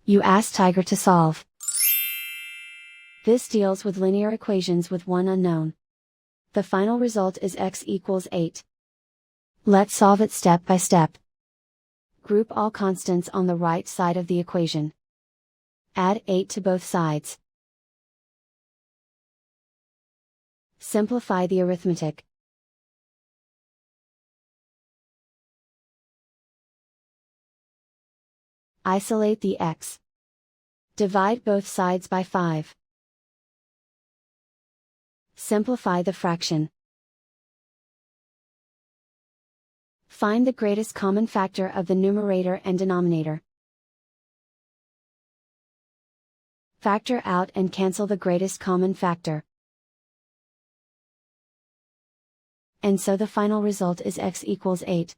You ask Tiger to solve. This deals with linear equations with one unknown. The final result is x equals 8. Let's solve it step by step. Group all constants on the right side of the equation. Add 8 to both sides. Simplify the arithmetic. Isolate the x. Divide both sides by 5. Simplify the fraction. Find the greatest common factor of the numerator and denominator. Factor out and cancel the greatest common factor. And so the final result is x equals 8.